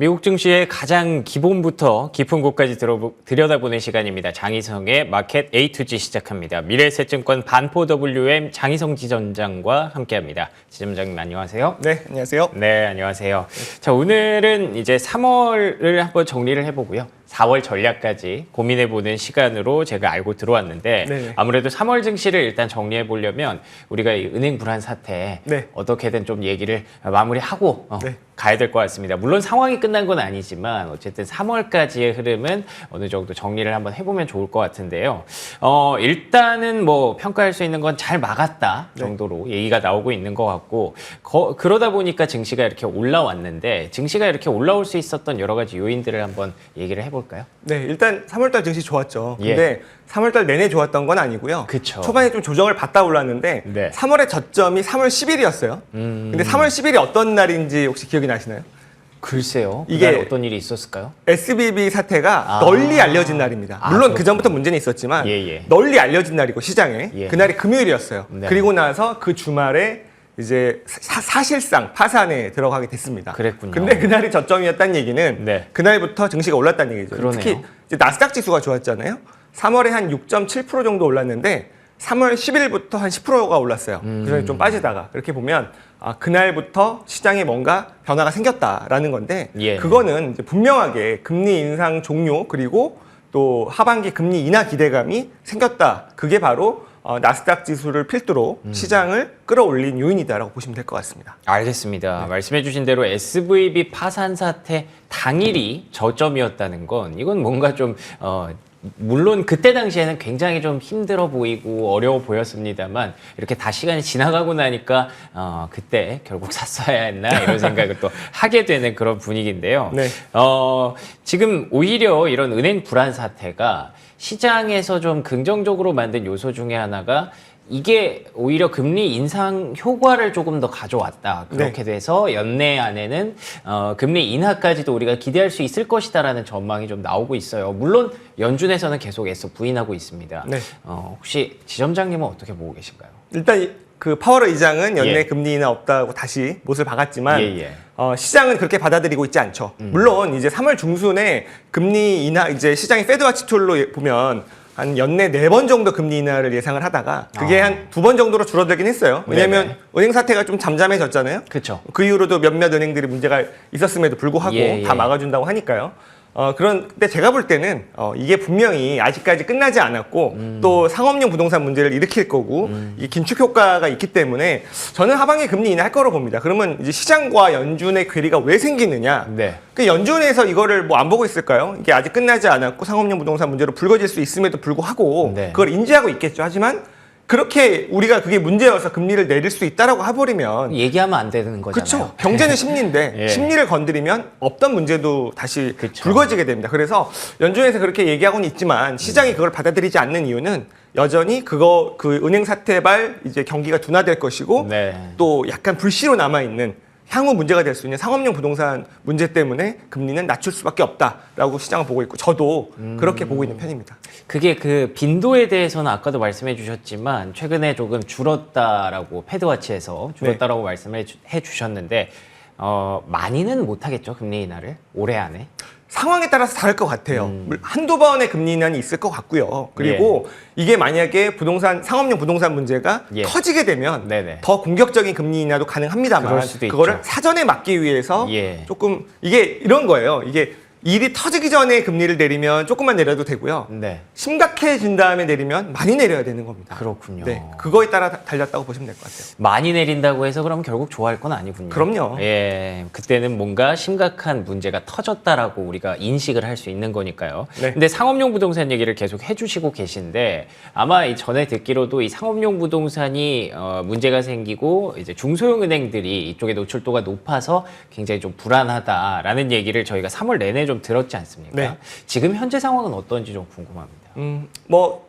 미국 증시의 가장 기본부터 깊은 곳까지 들여다보는 시간입니다. 장희성의 마켓 A to G 시작합니다. 미래에셋증권 반포 WM 장희성 지점장과 함께합니다. 지점장님 안녕하세요. 네, 안녕하세요. 네, 안녕하세요. 자, 오늘은 이제 3월을 한번 정리를 해보고요. 4월 전략까지 고민해보는 시간으로 제가 알고 들어왔는데 네. 아무래도 3월 증시를 일단 정리해 보려면 우리가 이 은행 불안 사태 네. 어떻게든 좀 얘기를 마무리하고 네. 가야 될 것 같습니다. 물론 상황이 끝난 건 아니지만 어쨌든 3월까지의 흐름은 어느 정도 정리를 한번 해보면 좋을 것 같은데요. 일단은 뭐 평가할 수 있는 건 잘 막았다 정도로 얘기가 나오고 있는 것 같고 그러다 보니까 증시가 이렇게 올라왔는데 증시가 이렇게 올라올 수 있었던 여러 가지 요인들을 한번 얘기를 해볼까요? 네, 일단 3월달 증시 좋았죠. 근데 3월달 내내 좋았던 건 아니고요. 그쵸. 초반에 좀 조정을 받다 올랐는데 네. 3월의 저점이 3월 10일이었어요. 근데 3월 10일이 어떤 날인지 혹시 기억이 나시나요? 글쎄요. 이게 그날 어떤 일이 있었을까요? SBB 사태가 널리 알려진 날입니다. 물론 그 전부터 문제는 있었지만 널리 알려진 날이고 시장에 그날이 금요일이었어요. 네. 그리고 나서 그 주말에 이제 사실상 파산에 들어가게 됐습니다. 그랬군요. 근데 그날이 저점이었다는 얘기는 네. 그날부터 증시가 올랐다는 얘기죠. 그러네요. 특히 이제 나스닥 지수가 좋았잖아요. 3월에 한 6.7% 정도 올랐는데 3월 10일부터 한 10%가 올랐어요. 그래서 좀 빠지다가 그렇게 보면 그날부터 시장에 뭔가 변화가 생겼다라는 건데 그거는 이제 분명하게 금리 인상 종료 그리고 또 하반기 금리 인하 기대감이 생겼다. 그게 바로 나스닥 지수를 필두로 시장을 끌어올린 요인이다라고 보시면 될 것 같습니다. 알겠습니다. 말씀해 주신 대로 SVB 파산 사태 당일이 저점이었다는 건 이건 뭔가 좀 물론 그때 당시에는 굉장히 좀 힘들어 보이고 어려워 보였습니다만 이렇게 다 시간이 지나가고 나니까 그때 결국 샀어야 했나 이런 생각을 또 하게 되는 그런 분위기인데요. 네. 지금 오히려 이런 은행 불안 사태가 시장에서 좀 긍정적으로 만든 요소 중에 하나가 이게 오히려 금리 인상 효과를 조금 더 가져왔다. 그렇게 돼서 연내 안에는 금리 인하까지도 우리가 기대할 수 있을 것이다라는 전망이 좀 나오고 있어요. 물론 연준에서는 계속 애써 부인하고 있습니다. 네. 혹시 지점장님은 어떻게 보고 계신가요? 일단 그 파월 의장은 연내 금리 인하 없다고 다시 못을 박았지만 시장은 그렇게 받아들이고 있지 않죠. 물론 이제 3월 중순에 금리 인하 이제 시장의 패드와치 툴로 보면 한 연내 4번 정도 금리 인하를 예상을 하다가 그게 한 2번 정도로 줄어들긴 했어요. 왜냐하면 은행 사태가 좀 잠잠해졌잖아요. 그렇죠. 그 이후로도 몇몇 은행들이 문제가 있었음에도 불구하고 다 막아준다고 하니까요. 그런데 제가 볼 때는 이게 분명히 아직까지 끝나지 않았고 또 상업용 부동산 문제를 일으킬 거고 이 긴축 효과가 있기 때문에 저는 하반기 금리 인하할 거로 봅니다. 그러면 이제 시장과 연준의 괴리가 왜 생기느냐? 그 연준에서 이거를 뭐 안 보고 있을까요? 이게 아직 끝나지 않았고 상업용 부동산 문제로 불거질 수 있음에도 불구하고 그걸 인지하고 있겠죠. 하지만 그렇게 우리가 그게 문제여서 금리를 내릴 수 있다라고 해버리면 얘기하면 안 되는 거잖아요. 그렇죠. 경제는 심리인데 심리를 건드리면 없던 문제도 다시 불거지게 됩니다. 그래서 연준에서 그렇게 얘기하고는 있지만 시장이 그걸 받아들이지 않는 이유는 여전히 그 은행 사태발 이제 경기가 둔화될 것이고 또 약간 불씨로 남아 있는 향후 문제가 될 수 있는 상업용 부동산 문제 때문에 금리는 낮출 수밖에 없다라고 시장을 보고 있고 저도 그렇게 보고 있는 편입니다. 그게 그 빈도에 대해서는 아까도 말씀해 주셨지만 최근에 조금 줄었다라고 패드와치에서 줄었다라고 말씀해 주셨는데 많이는 못하겠죠, 금리 인하를 올해 안에? 상황에 따라서 다를 것 같아요. 한두 번의 금리 인하는 있을 것 같고요. 그리고 이게 만약에 상업용 부동산 문제가 커지게 되면 더 공격적인 금리 인하도 가능합니다만 그거를 사전에 막기 위해서 조금 이게 이런 거예요. 이게 일이 터지기 전에 금리를 내리면 조금만 내려도 되고요. 심각해진 다음에 내리면 많이 내려야 되는 겁니다. 그렇군요. 그거에 따라 달렸다고 보시면 될 것 같아요. 많이 내린다고 해서 그럼 결국 좋아할 건 아니군요. 그럼요. 그때는 뭔가 심각한 문제가 터졌다라고 우리가 인식을 할 수 있는 거니까요. 근데 상업용 부동산 얘기를 계속 해주시고 계신데 아마 전에 듣기로도 이 상업용 부동산이 문제가 생기고 이제 중소형 은행들이 이쪽에 노출도가 높아서 굉장히 좀 불안하다라는 얘기를 저희가 3월 내내 좀 들었지 않습니까? 지금 현재 상황은 어떤지 좀 궁금합니다.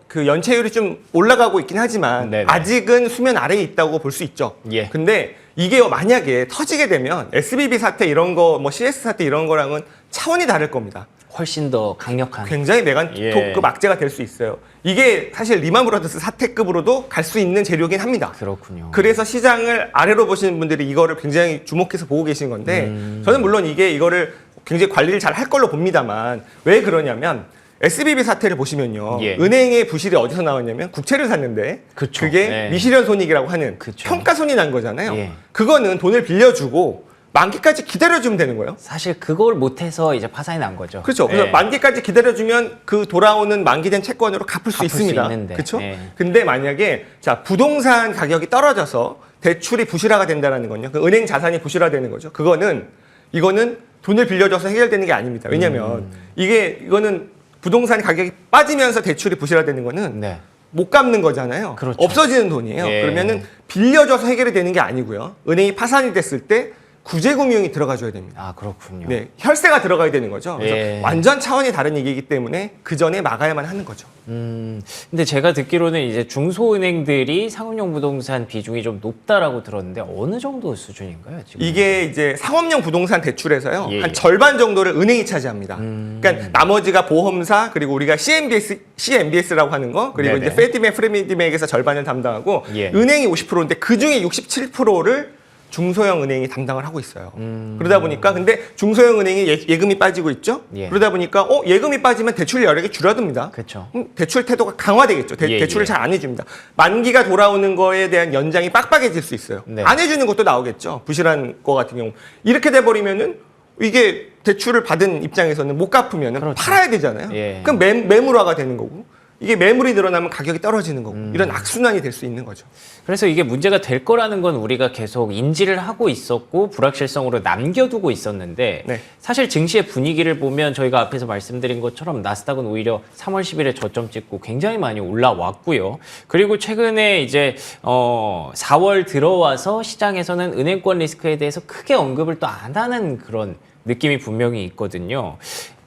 그 연체율이 좀 올라가고 있긴 하지만 아직은 수면 아래에 있다고 볼 수 있죠. 근데 이게 만약에 터지게 되면 SBB 사태 이런 거, CS 사태 이런 거랑은 차원이 다를 겁니다. 훨씬 더 강력한 굉장히 메가톡급 악재가 될 수 있어요. 이게 사실 리만 브라더스 사태급으로도 갈 수 있는 재료긴 합니다. 그렇군요. 그래서 시장을 아래로 보시는 분들이 이거를 굉장히 주목해서 보고 계신 건데 저는 물론 이거를 굉장히 관리를 잘 할 걸로 봅니다만 왜 그러냐면 SBB 사태를 보시면요. 예. 은행의 부실이 어디서 나왔냐면 국채를 샀는데 그쵸. 그게 네. 미실현 손익이라고 하는 그쵸. 평가손이 난 거잖아요. 예. 그거는 돈을 빌려주고 만기까지 기다려주면 되는 거예요. 사실 그걸 못해서 이제 파산이 난 거죠. 그렇죠. 그래서 예. 만기까지 기다려주면 그 돌아오는 만기된 채권으로 갚을 수 갚을 수 있습니다. 있는데. 그렇죠. 예. 근데 만약에 자 부동산 가격이 떨어져서 대출이 부실화가 된다는 건요. 그 은행 자산이 부실화되는 거죠. 이거는 돈을 빌려줘서 해결되는 게 아닙니다. 왜냐하면 이거는 부동산 가격이 빠지면서 대출이 부실화되는 거는 네. 못 갚는 거잖아요. 그렇죠. 없어지는 돈이에요. 예. 그러면은 빌려줘서 해결이 되는 게 아니고요. 은행이 파산이 됐을 때 구제금융이 들어가줘야 됩니다. 아, 그렇군요. 네, 혈세가 들어가야 되는 거죠. 그래서 예. 완전 차원이 다른 얘기이기 때문에 그 전에 막아야만 하는 거죠. 근데 제가 듣기로는 이제 중소은행들이 상업용 부동산 비중이 좀 높다라고 들었는데 어느 정도 수준인가요, 지금? 이게 이제 상업용 부동산 대출에서요. 예, 한 예. 절반 정도를 은행이 차지합니다. 그러니까 나머지가 보험사 그리고 우리가 CMBS라고 하는 거 그리고 네네. 이제 페디맥, 프레미디맥에서 절반을 담당하고 예. 은행이 50%인데 그 중에 67%를 중소형 은행이 담당을 하고 있어요. 그러다 보니까 근데 중소형 은행이 예금이 빠지고 있죠. 예. 그러다 보니까 예금이 빠지면 대출 여력이 줄어듭니다. 그렇죠. 대출 태도가 강화되겠죠. 예, 대출을 예. 잘 안 해줍니다. 만기가 돌아오는 거에 대한 연장이 빡빡해질 수 있어요. 네. 안 해주는 것도 나오겠죠. 부실한 거 같은 경우. 이렇게 돼버리면은 이게 대출을 받은 입장에서는 못 갚으면 그렇죠. 팔아야 되잖아요. 예. 그럼 매물화가 되는 거고. 이게 매물이 늘어나면 가격이 떨어지는 거고. 이런 악순환이 될 수 있는 거죠. 그래서 이게 문제가 될 거라는 건 우리가 계속 인지를 하고 있었고 불확실성으로 남겨두고 있었는데 네. 사실 증시의 분위기를 보면 저희가 앞에서 말씀드린 것처럼 나스닥은 오히려 3월 10일에 저점 찍고 굉장히 많이 올라왔고요. 그리고 최근에 이제 4월 들어와서 시장에서는 은행권 리스크에 대해서 크게 언급을 또 안 하는 그런 느낌이 분명히 있거든요.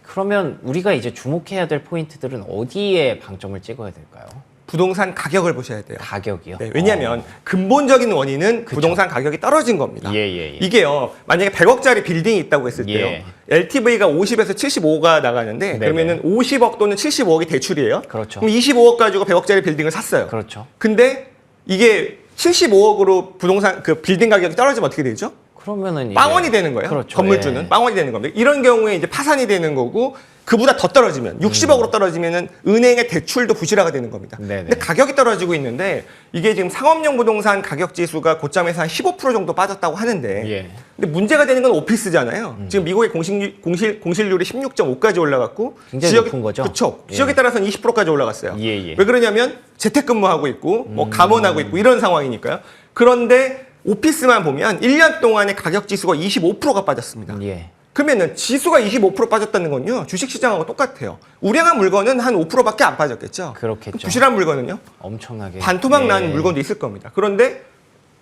그러면 우리가 이제 주목해야 될 포인트들은 어디에 방점을 찍어야 될까요? 부동산 가격을 보셔야 돼요. 가격이요? 네, 왜냐하면 근본적인 원인은 부동산 가격이 떨어진 겁니다. 예. 이게요, 만약에 100억짜리 빌딩이 있다고 했을 때요, 예. LTV가 50에서 75가 나가는데, 네네. 그러면은 50억 또는 75억이 대출이에요. 그렇죠. 그럼 25억 가지고 100억짜리 빌딩을 샀어요. 그렇죠. 근데 이게 75억으로 부동산 그 빌딩 가격이 떨어지면 어떻게 되죠? 그러면은 빵원이 되는 거예요. 그렇죠. 건물주는 예. 빵원이 되는 겁니다. 이런 경우에 이제 파산이 되는 거고 그보다 더 떨어지면 60억으로 떨어지면은 은행의 대출도 부실화가 되는 겁니다. 네네. 근데 가격이 떨어지고 있는데 이게 지금 상업용 부동산 가격 지수가 고점에서 한 15% 정도 빠졌다고 하는데 예. 근데 문제가 되는 건 오피스잖아요. 지금 미국의 공실률이 16.5까지 올라갔고 굉장히 높은 거죠? 그렇죠. 예. 지역에 따라서는 20%까지 올라갔어요. 예. 왜 그러냐면 재택근무하고 있고 뭐 감원하고 있고 이런 상황이니까요. 그런데 오피스만 보면 1년 동안의 가격 지수가 25%가 빠졌습니다. 예. 그러면은 지수가 25% 빠졌다는 건요. 주식시장하고 똑같아요. 우량한 물건은 한 5%밖에 안 빠졌겠죠. 그렇겠죠. 부실한 물건은요. 엄청나게 반토막 예. 난 물건도 있을 겁니다. 그런데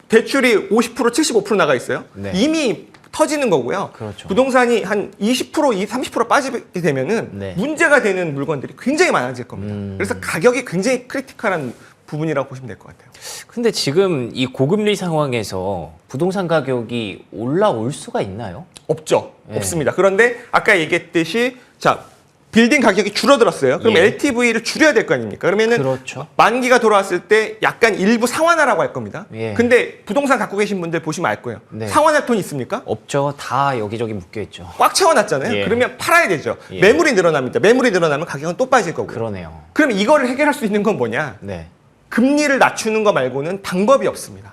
대출이 50%, 75% 나가 있어요. 네. 이미 터지는 거고요. 그렇죠. 부동산이 한 20%, 30% 빠지게 되면은 네. 문제가 되는 물건들이 굉장히 많아질 겁니다. 그래서 가격이 굉장히 크리티컬한 부분이라고 보시면 될 것 같아요. 근데 지금 이 고금리 상황에서 부동산 가격이 올라올 수가 있나요? 없죠. 예. 없습니다. 그런데 아까 얘기했듯이 자 빌딩 가격이 줄어들었어요. 그럼 예. LTV를 줄여야 될 거 아닙니까? 그러면은 그렇죠. 만기가 돌아왔을 때 약간 일부 상환하라고 할 겁니다. 예. 근데 부동산 갖고 계신 분들 보시면 알 거예요. 네. 상환할 돈 있습니까? 없죠. 다 여기저기 묶여 있죠. 꽉 채워놨잖아요. 예. 그러면 팔아야 되죠. 예. 매물이 늘어납니다. 매물이 늘어나면 가격은 또 빠질 거고요. 그러네요. 그럼 이거를 해결할 수 있는 건 뭐냐? 네. 금리를 낮추는 거 말고는 방법이 없습니다.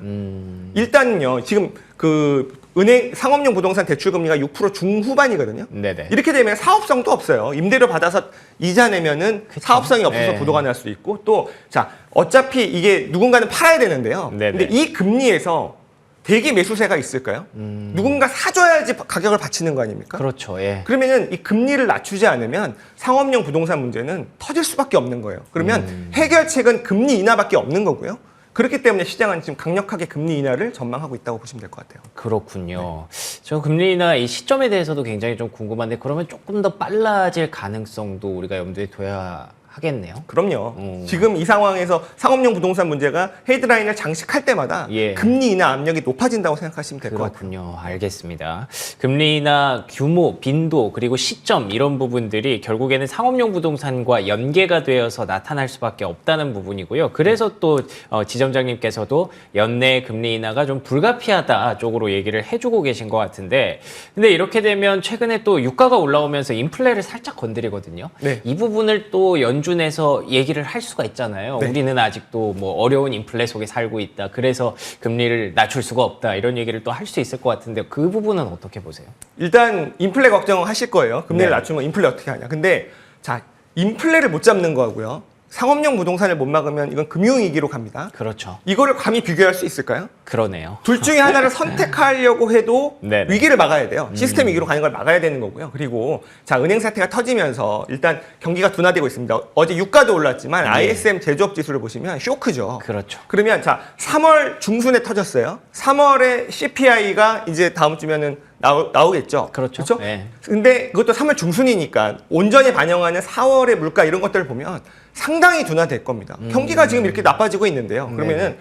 일단은요, 지금 그 은행 상업용 부동산 대출 금리가 6% 중후반이거든요. 네네. 이렇게 되면 사업성도 없어요. 임대료 받아서 이자 내면은 사업성이 없어서 네. 부도가 날 수 있고 또 자 어차피 이게 누군가는 팔아야 되는데요. 네네. 근데 이 금리에서 대기 매수세가 있을까요? 누군가 사줘야지 가격을 받치는 거 아닙니까? 그렇죠. 예. 그러면은 이 금리를 낮추지 않으면 상업용 부동산 문제는 터질 수밖에 없는 거예요. 그러면 해결책은 금리 인하밖에 없는 거고요. 그렇기 때문에 시장은 지금 강력하게 금리 인하를 전망하고 있다고 보시면 될 것 같아요. 그렇군요. 저 금리나 이 시점에 대해서도 굉장히 좀 궁금한데 그러면 조금 더 빨라질 가능성도 우리가 염두에 둬야 하겠네요. 그럼요. 지금 이 상황에서 상업용 부동산 문제가 헤드라인을 장식할 때마다 예. 금리 인하 압력이 높아진다고 생각하시면 될 것 같아요. 그렇군요. 알겠습니다. 금리 인하 규모, 빈도, 그리고 시점 이런 부분들이 결국에는 상업용 부동산과 연계가 되어서 나타날 수밖에 없다는 부분이고요. 그래서 또 지점장님께서도 연내 금리 인하가 좀 불가피하다 쪽으로 얘기를 해주고 계신 것 같은데, 근데 이렇게 되면 최근에 또 유가가 올라오면서 인플레를 살짝 건드리거든요. 네. 이 부분을 또 연준에서 얘기를 할 수가 있잖아요. 네. 우리는 아직도 뭐 어려운 인플레 속에 살고 있다. 그래서 금리를 낮출 수가 없다. 이런 얘기를 또 할 수 있을 것 같은데 그 부분은 어떻게 보세요? 일단 인플레 걱정하실 거예요. 금리를 네. 낮추면 인플레 어떻게 하냐. 근데 자, 인플레를 못 잡는 거고요. 상업용 부동산을 못 막으면 이건 금융위기로 갑니다. 그렇죠. 이거를 감히 비교할 수 있을까요? 그러네요. 둘 중에 하나를 선택하려고 해도 네네. 위기를 막아야 돼요. 시스템 위기로 가는 걸 막아야 되는 거고요. 그리고 자, 은행 사태가 터지면서 일단 경기가 둔화되고 있습니다. 어제 유가도 올랐지만 ISM 제조업 지수를 보시면 쇼크죠. 그렇죠. 그러면 자, 3월 중순에 터졌어요. 3월에 CPI가 이제 다음 주면은 나오겠죠. 그렇죠. 그렇죠? 네. 근데 그것도 3월 중순이니까 온전히 반영하는 4월의 물가 이런 것들을 보면 상당히 둔화될 겁니다. 경기가 지금 이렇게 나빠지고 있는데요. 그러면은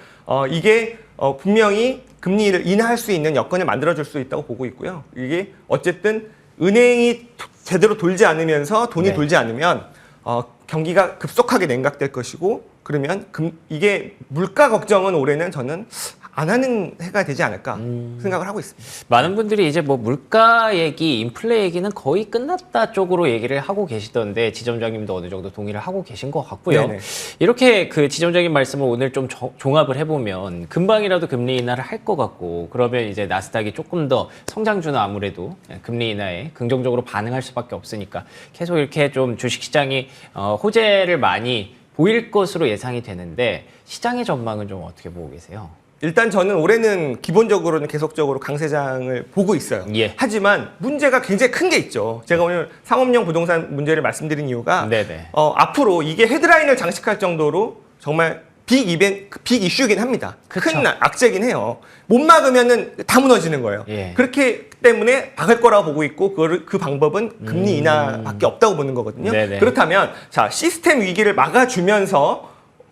이게 분명히 금리를 인하할 수 있는 여건을 만들어줄 수 있다고 보고 있고요. 이게 어쨌든 은행이 제대로 돌지 않으면서 돈이 네. 돌지 않으면 경기가 급속하게 냉각될 것이고, 그러면 이게 물가 걱정은 올해는 저는 안 하는 해가 되지 않을까 생각을 하고 있습니다. 많은 분들이 이제 뭐 물가 얘기, 인플레 얘기는 거의 끝났다 쪽으로 얘기를 하고 계시던데 지점장님도 어느 정도 동의를 하고 계신 것 같고요. 네네. 이렇게 그 지점장님 말씀을 오늘 좀 종합을 해보면 금방이라도 금리 인하를 할 것 같고, 그러면 이제 나스닥이 조금 더 성장주는 아무래도 금리 인하에 긍정적으로 반응할 수밖에 없으니까 계속 이렇게 좀 주식시장이 호재를 많이 보일 것으로 예상이 되는데, 시장의 전망은 좀 어떻게 보고 계세요? 일단 저는 올해는 기본적으로는 계속적으로 강세장을 보고 있어요. 예. 하지만 문제가 굉장히 큰 게 있죠. 제가 오늘 상업용 부동산 문제를 말씀드린 이유가 네네. 앞으로 이게 헤드라인을 장식할 정도로 정말 빅 이슈이긴 합니다. 그쵸. 큰 악재긴 해요. 못 막으면은 다 무너지는 거예요. 예. 그렇기 때문에 막을 거라고 보고 있고 그 방법은 금리 인하밖에 없다고 보는 거거든요. 네네. 그렇다면 자, 시스템 위기를 막아주면서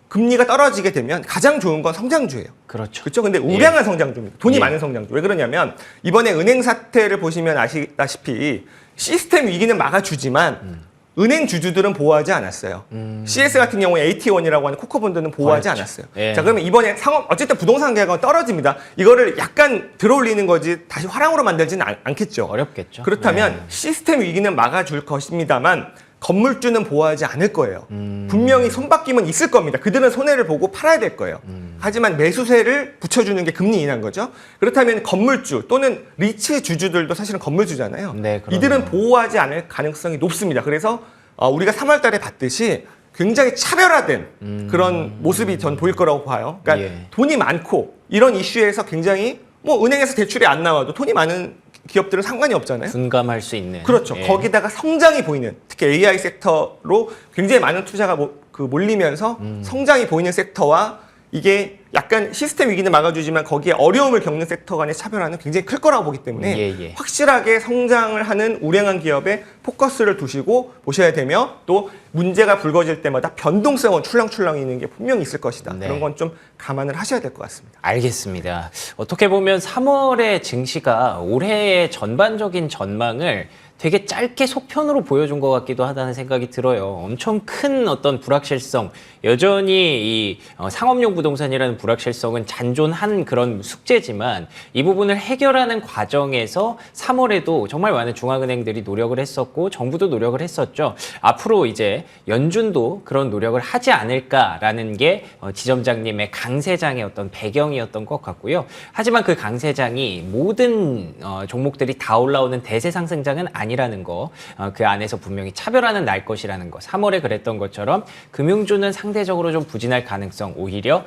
금리가 떨어지게 되면 가장 좋은 건 성장주예요. 그렇죠. 그렇죠. 근데 우량한 예. 성장주입니다. 돈이 예. 많은 성장주. 왜 그러냐면 이번에 은행 사태를 보시면 아시다시피 시스템 위기는 막아주지만 은행 주주들은 보호하지 않았어요. CS 같은 경우에 AT1이라고 하는 코커본드는 보호하지 그렇죠. 않았어요. 예. 자, 그러면 이번에 어쨌든 부동산 가격은 떨어집니다. 이거를 약간 들어올리는 거지 다시 화랑으로 만들지는 않겠죠. 어렵겠죠. 그렇다면 네. 시스템 위기는 막아줄 것입니다만 건물주는 보호하지 않을 거예요. 분명히 손바뀜은 있을 겁니다. 그들은 손해를 보고 팔아야 될 거예요. 하지만 매수세를 붙여주는 게 금리 인하인 거죠. 그렇다면 건물주 또는 리츠 주주들도 사실은 건물주잖아요. 네, 그러네요. 이들은 보호하지 않을 가능성이 높습니다. 그래서 우리가 3월 달에 봤듯이 굉장히 차별화된 그런 모습이 전 보일 거라고 봐요. 그러니까 예. 돈이 많고 이런 이슈에서 굉장히 뭐 은행에서 대출이 안 나와도 돈이 많은 기업들은 상관이 없잖아요. 분감할 수 있는. 그렇죠. 예. 거기다가 성장이 보이는, 특히 AI 섹터로 굉장히 많은 투자가 몰리면서 성장이 보이는 섹터와 이게 약간 시스템 위기는 막아주지만 거기에 어려움을 겪는 섹터 간의 차별화는 굉장히 클 거라고 보기 때문에 예. 확실하게 성장을 하는 우량한 기업에 포커스를 두시고 보셔야 되며, 또 문제가 불거질 때마다 변동성은 출렁출렁 있는 게 분명히 있을 것이다. 네. 그런 건 좀 감안을 하셔야 될 것 같습니다. 알겠습니다. 어떻게 보면 3월의 증시가 올해의 전반적인 전망을 되게 짧게 속편으로 보여준 것 같기도 하다는 생각이 들어요. 엄청 큰 어떤 불확실성, 여전히 이 상업용 부동산이라는 불확실성은 잔존한 그런 숙제지만 이 부분을 해결하는 과정에서 3월에도 정말 많은 중앙은행들이 노력을 했었고 정부도 노력을 했었죠. 앞으로 이제 연준도 그런 노력을 하지 않을까라는 게 지점장님의 강세장의 어떤 배경이었던 것 같고요. 하지만 그 강세장이 모든 종목들이 다 올라오는 대세 상승장은 아니라는 거, 그 안에서 분명히 차별화는 날 것이라는 거. 3월에 그랬던 것처럼 금융주는 상대적으로 좀 부진할 가능성, 오히려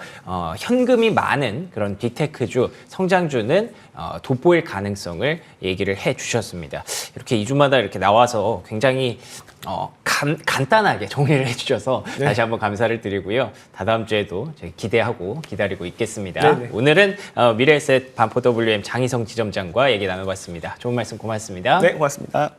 현금이 많은 그런 빅테크주, 성장주는 돋보일 가능성을 얘기를 해주셨습니다. 이렇게 2주마다 이렇게 나와서 굉장히 간단하게 정리를 해주셔서 네. 다시 한번 감사를 드리고요. 다다음 주에도 기대하고 기다리고 있겠습니다. 네네. 오늘은 미래에셋 반포 WM 장희성 지점장과 얘기 나눠봤습니다. 좋은 말씀 고맙습니다. 네, 고맙습니다.